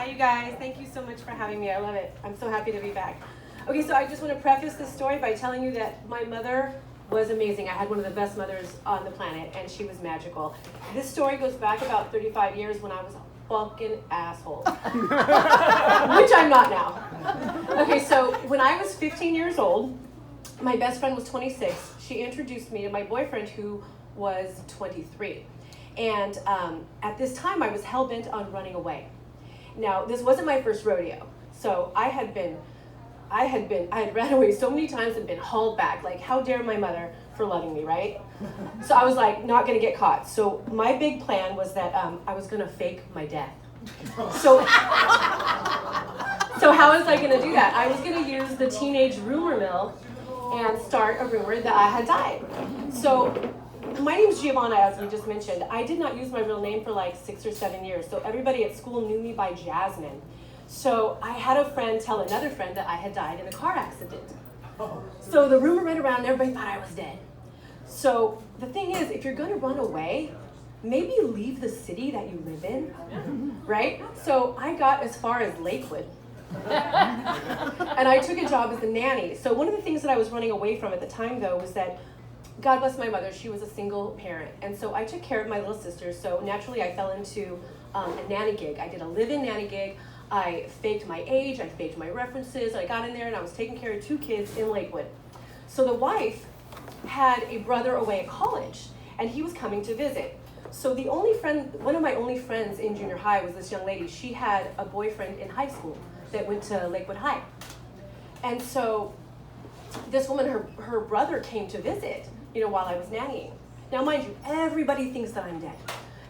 Hi, you guys. Thank you so much for having me. I love it. I'm so happy to be back. Okay, so I just want to preface this story by telling you that my mother was amazing. I had one of the best mothers on the planet, and she was magical. This story goes back about 35 years when I was a fucking asshole, which I'm not now. Okay, so when I was 15 years old, my best friend was 26. She introduced me to my boyfriend, who was 23. And at this time, I was hell-bent on running away. Now, this wasn't my first rodeo. So I had ran away so many times and been hauled back. Like, how dare my mother for loving me, right? So I was like, not gonna get caught. So my big plan was that I was gonna fake my death. So how was I gonna do that? I was gonna use the teenage rumor mill and start a rumor that I had died. So my name's Giovanna, as we just mentioned. I did not use my real name for like 6 or 7 years. So everybody at school knew me by Jasmine. So I had a friend tell another friend that I had died in a car accident. So the rumor went around and everybody thought I was dead. So the thing is, if you're gonna run away, maybe leave the city that you live in, right? So I got as far as Lakewood. And I took a job as a nanny. So one of the things that I was running away from at the time, though, was that, God bless my mother, she was a single parent. And so I took care of my little sister. So naturally I fell into a nanny gig. I did a live-in nanny gig. I faked my age, I faked my references. I got in there and I was taking care of 2 kids in Lakewood. So the wife had a brother away at college, and he was coming to visit. So the only friend, one of my only friends in junior high was this young lady. She had a boyfriend in high school that went to Lakewood High. And so this woman, her brother came to visit, while I was nannying. Now, mind you, everybody thinks that I'm dead.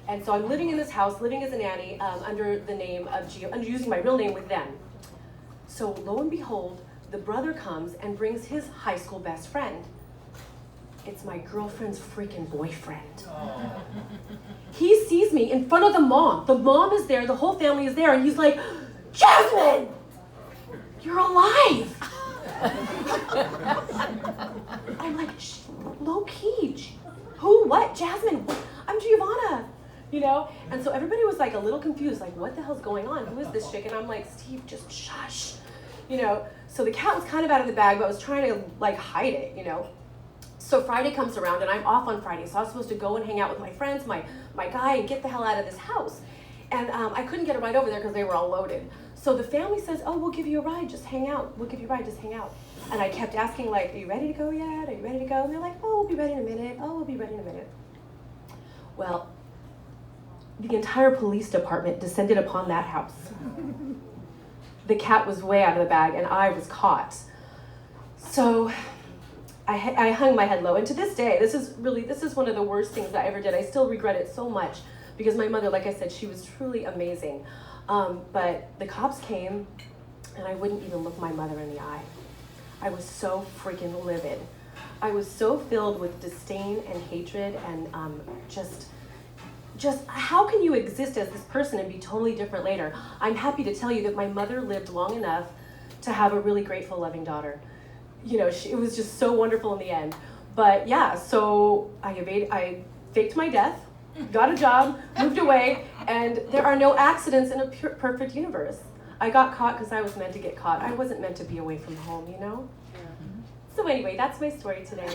And so I'm living in this house, living as a nanny under the name of I'm using my real name with them. So lo and behold, the brother comes and brings his high school best friend. It's my girlfriend's freaking boyfriend. Oh. He sees me in front of the mom. The mom is there, the whole family is there, and he's like, Jasmine, you're alive. I'm like, low key. Who? What? Jasmine? I'm Giovanna. And so everybody was like a little confused, like, what the hell's going on? Who is this chick? And I'm like, Steve, just shush. So the cat was kind of out of the bag, but I was trying to like hide it, So Friday comes around and I'm off on Friday. So I was supposed to go and hang out with my friends, my guy, and get the hell out of this house. And I couldn't get a ride over there because they were all loaded. So the family says, oh, we'll give you a ride, just hang out. We'll give you a ride, just hang out. And I kept asking, like, are you ready to go yet? Are you ready to go? And they're like, oh, we'll be ready in a minute. Oh, we'll be ready in a minute. Well, the entire police department descended upon that house. The cat was way out of the bag, and I was caught. So I hung my head low. And to this day, this is one of the worst things that I ever did. I still regret it so much because my mother, like I said, she was truly amazing. But the cops came, and I wouldn't even look my mother in the eye. I was so freaking livid. I was so filled with disdain and hatred and just how can you exist as this person and be totally different later? I'm happy to tell you that my mother lived long enough to have a really grateful, loving daughter. It was just so wonderful in the end. But yeah, so I faked my death, got a job, moved away, and there are no accidents in a perfect universe. I got caught because I was meant to get caught. I wasn't meant to be away from home, Yeah. So anyway, that's my story today.